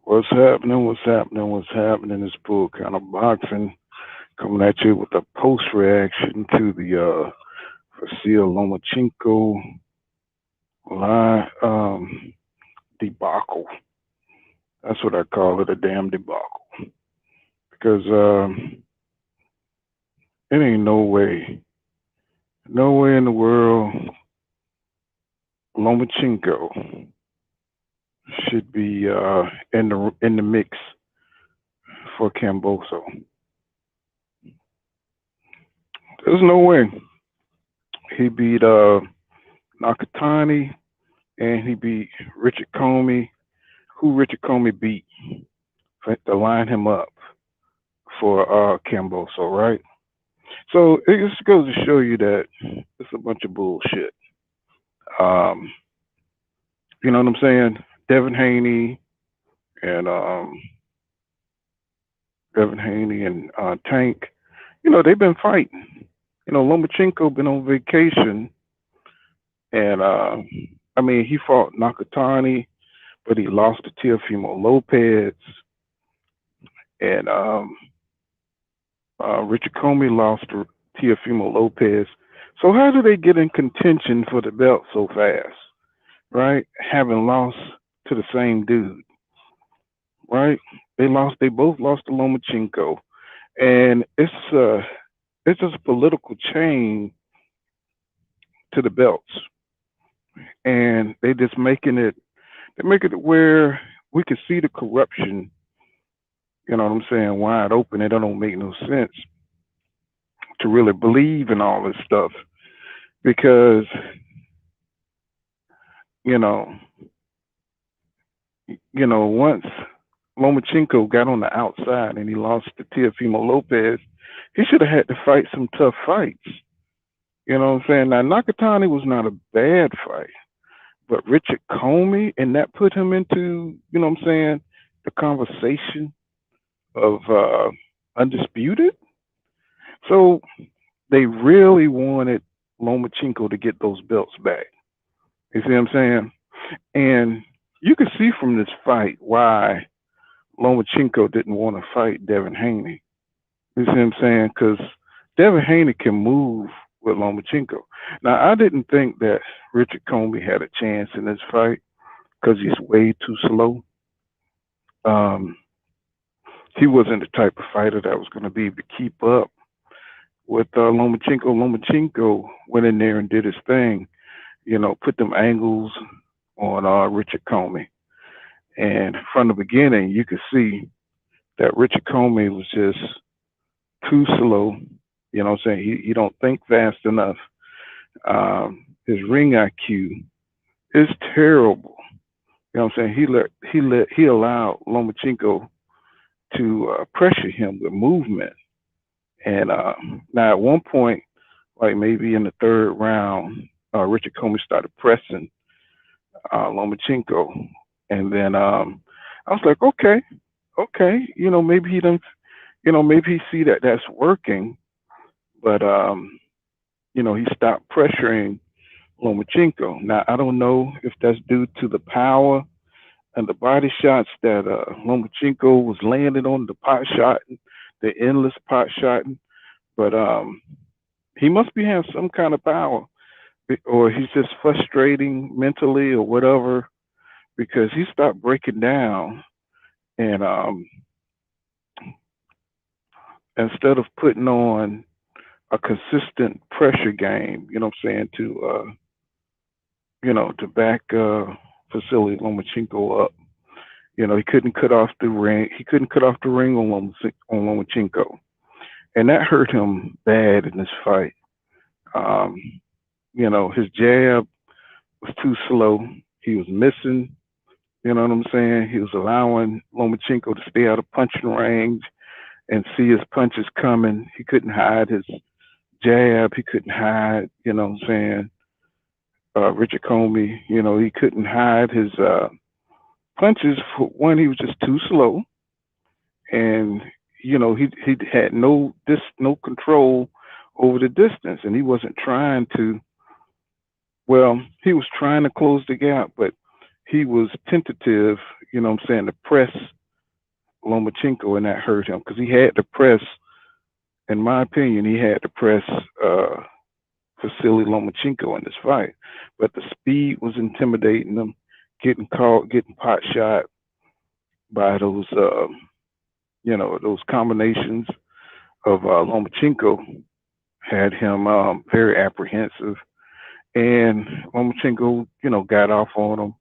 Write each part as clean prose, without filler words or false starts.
What's happening? What's happening? What's happening? It's Bull Kind of Boxing coming at you with a post reaction to the Vasily Lomachenko line debacle. That's what I call it, a damn debacle. Because it ain't no way in the world Lomachenko should be in the mix for Camboso. There's no way. He beat Nakatani and he beat Richard Commey, who Richard Commey beat to line him up for Camboso, right? So it just goes to show you that it's a bunch of bullshit. Um, you know what I'm saying? Devin Haney and Tank, they've been fighting. Lomachenko been on vacation, and I mean he fought Nakatani, but he lost to Teofimo Lopez, and Richard Comey lost to Teofimo Lopez. So how do they get in contention for the belt so fast, right? Having lost to the same dude, right? They both lost to Lomachenko, and it's just a political chain to the belts, and they're making it where we can see the corruption. You know what I'm saying? Wide open. It don't make no sense to really believe in all this stuff because you know, once Lomachenko got on the outside and he lost to Teofimo Lopez, he should have had to fight some tough fights. You know what I'm saying? Now Nakatani was not a bad fight, but Richard Comey, and that put him into, what I'm saying, the conversation of undisputed. So they really wanted Lomachenko to get those belts back. You see what I'm saying? And you can see from this fight why Lomachenko didn't want to fight Devin Haney. You see what I'm saying? Because Devin Haney can move with Lomachenko. Now, I didn't think that Richard Comey had a chance in this fight because he's way too slow. Um, he wasn't the type of fighter that was going to be able to keep up with Lomachenko. Lomachenko went in there and did his thing, put them angles on Richard Comey. And from the beginning, you could see that Richard Comey was just too slow. You know what I'm saying? He don't think fast enough. His ring IQ is terrible. You know what I'm saying? He allowed Lomachenko to pressure him with movement. And now at one point, like maybe in the third round, Richard Comey started pressing Lomachenko, and then I was like, okay, maybe he doesn't, maybe he see that that's working, but he stopped pressuring Lomachenko. Now I don't know if that's due to the power and the body shots that Lomachenko was landing on, the pot shot, the endless pot shotting, but he must be having some kind of power, or he's just frustrating mentally or whatever, because he stopped breaking down and instead of putting on a consistent pressure game, you know what I'm saying, to back Vasily Lomachenko up. He couldn't cut off the ring. He couldn't cut off the ring on Lomachenko, and that hurt him bad in this fight. Um, his jab was too slow. He was missing. You know what I'm saying? He was allowing Lomachenko to stay out of punching range and see his punches coming. He couldn't hide his jab. He couldn't hide, what I'm saying, Richard Comey, he couldn't hide his punches. For one, he was just too slow. And, he had no control over the distance. And he wasn't trying to, well, he was trying to close the gap, but he was tentative, to press Lomachenko, and that hurt him because he had to press, in my opinion, he had to press uh, Vasily Lomachenko in this fight. But the speed was intimidating him, getting caught, getting pot shot by those combinations of Lomachenko had him very apprehensive. And Lomachenko, got off on him.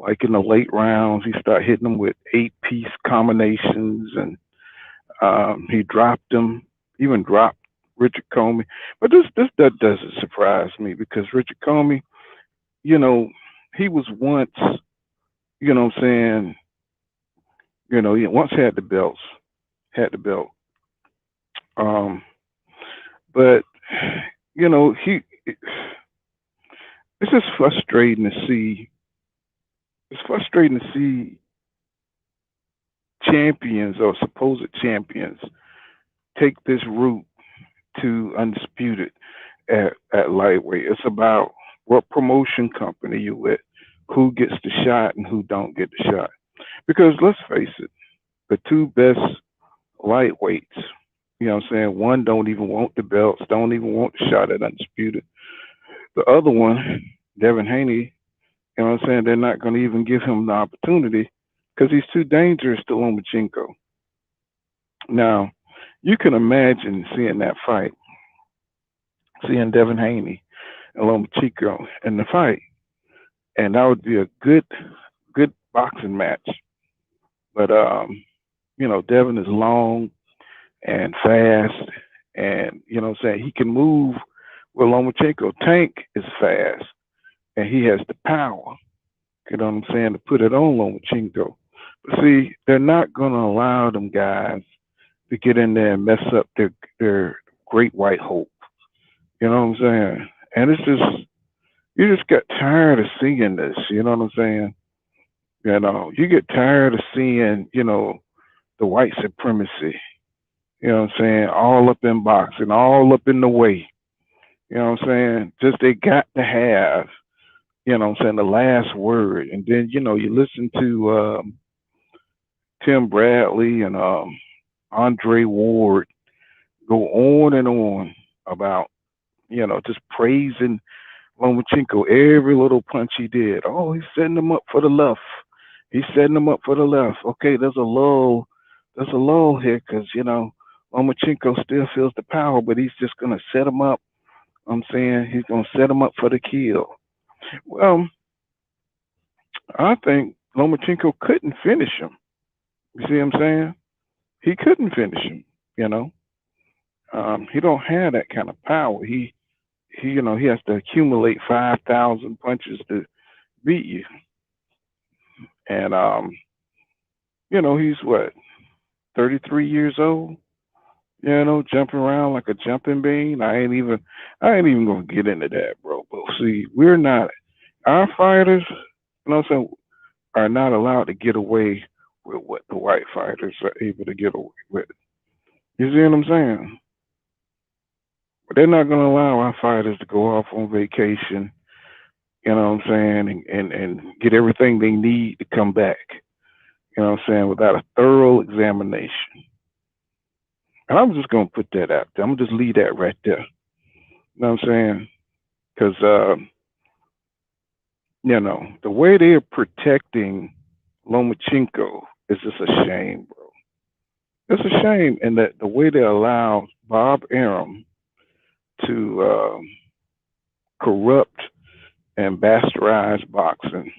Like in the late rounds, he started hitting them with eight-piece combinations, and he dropped him, even dropped Richard Comey. But this that doesn't surprise me because Richard Comey, you know, he was once, what I'm saying, he once had the belts, had the belt. Um, but he it's just frustrating to see. It's frustrating to see champions or supposed champions take this route to undisputed at lightweight. It's about what promotion company you with, who gets the shot and who don't get the shot. Because let's face it, the two best lightweights, what I'm saying, one don't even want the belts, don't even want the shot at undisputed. The other one, Devin Haney, what I'm saying, they're not going to even give him the opportunity because he's too dangerous to Lomachenko. Now, you can imagine seeing that fight, seeing Devin Haney and Lomachenko in the fight, and that would be a good boxing match. But Devin is long and fast, and what I'm saying, he can move where Lomachenko Tank is fast, and he has the power. You know what I'm saying, to put it on Lomachenko. But see, they're not going to allow them guys to get in there and mess up their great white hope. You know what I'm saying? And it's just you just get tired of seeing this. You know what I'm saying? You get tired of seeing the white supremacy. You know what I'm saying? All up in boxing, all up in the way. You know what I'm saying? Just they got to have, what I'm saying, the last word. And then, you listen to Tim Bradley and Andre Ward go on and on about, just praising Lomachenko, every little punch he did. Oh, he's setting him up for the left. He's setting him up for the left. Okay, there's a lull here because, Lomachenko still feels the power, but he's just going to set him up. I'm saying he's going to set him up for the kill. Well, I think Lomachenko couldn't finish him. You see what I'm saying? He couldn't finish him, you know. He don't have that kind of power. He has to accumulate 5,000 punches to beat you. And he's what, 33 years old? Jumping around like a jumping bean. I ain't even gonna get into that, bro. But see, we're not our fighters, what I'm saying, are not allowed to get away with what the white fighters are able to get away with. You see what I'm saying? But they're not gonna allow our fighters to go off on vacation, what I'm saying, and get everything they need to come back, what I'm saying, without a thorough examination. And I'm just gonna put that out there. I'm gonna just leave that right there. You know what I'm saying? Because the way they're protecting Lomachenko is just a shame, bro. It's a shame, and that the way they allow Bob Arum to corrupt and bastardize boxing,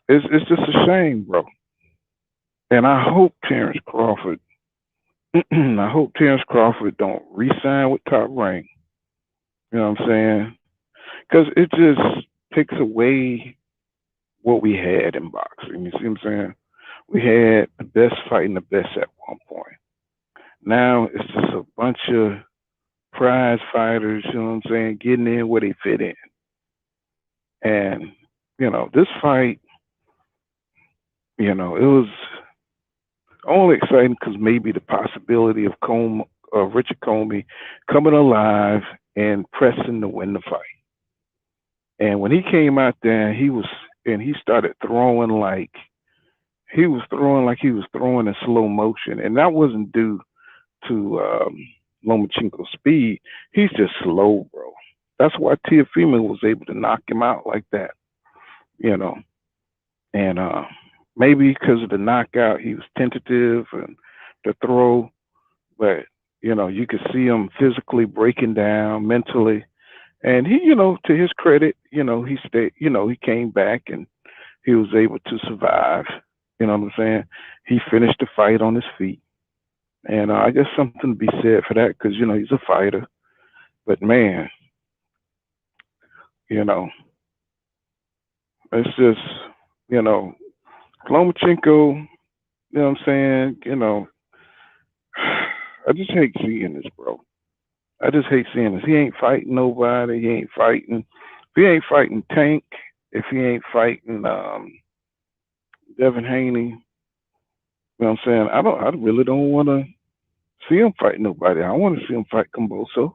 it's just a shame, bro. And I hope Terrence Crawford, I hope Terrence Crawford don't re-sign with Top Rank. You know what I'm saying? Because it just takes away what we had in boxing. You see what I'm saying? We had the best fighting the best at one point. Now it's just a bunch of prize fighters, you know what I'm saying, getting in where they fit in. And, this fight, it was only exciting because maybe the possibility of Richard Comey coming alive and pressing to win the fight. And when he came out there, he was and he started throwing like he was throwing in slow motion, and that wasn't due to Lomachenko's speed. He's just slow, bro. That's why Tiafimo was able to knock him out like that, you know. And maybe because of the knockout, he was tentative and the throw, but you could see him physically breaking down mentally. And he, to his credit, he stayed, he came back and he was able to survive. You know what I'm saying? He finished the fight on his feet. And I guess something to be said for that because, he's a fighter. But man, you know, it's just, you know, Lomachenko, you know what I'm saying? I just hate seeing this, bro. I just hate seeing this. He ain't fighting nobody. He ain't fighting. If he ain't fighting Tank, if he ain't fighting Devin Haney, you know what I'm saying? I really don't want to see him fight nobody. I want to see him fight Cabosos,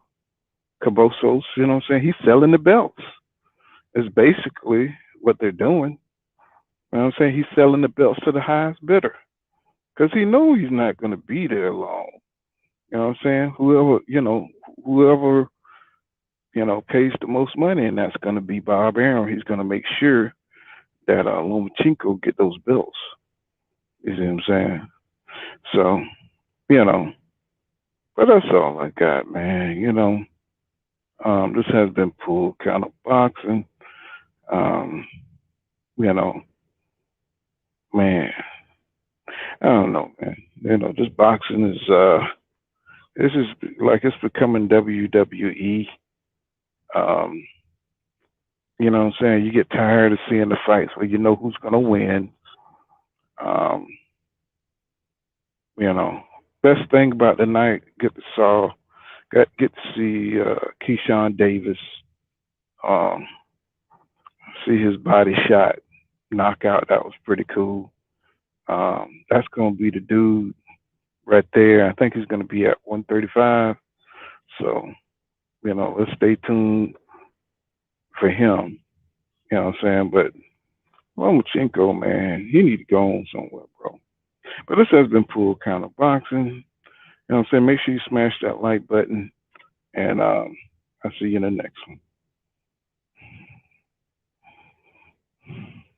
you know what I'm saying? He's selling the belts. Is basically what they're doing. You know what I'm saying? He's selling the belts to the highest bidder because he knows he's not going to be there long. You know what I'm saying? Whoever pays the most money, and that's going to be Bob Arum. He's going to make sure that Lomachenko get those belts. You see what I'm saying? So, you know, but that's all I got, man. This has been Pool Kind of Boxing. Um, you know, man, I don't know, man. This boxing is this is like it's becoming WWE. Um, you know what I'm saying? You get tired of seeing the fights where you know who's gonna win. Um, you know, best thing about the night, get to see Keyshawn Davis, um, see his body shot, knockout. That was pretty cool. That's gonna be the dude right there. I think he's gonna be at 135. So let's stay tuned for him. You know what I'm saying? But Lomachenko, man, he need to go on somewhere, bro. But this has been Pool Kind of Boxing. You know what I'm saying? Make sure you smash that like button, and I'll see you in the next one.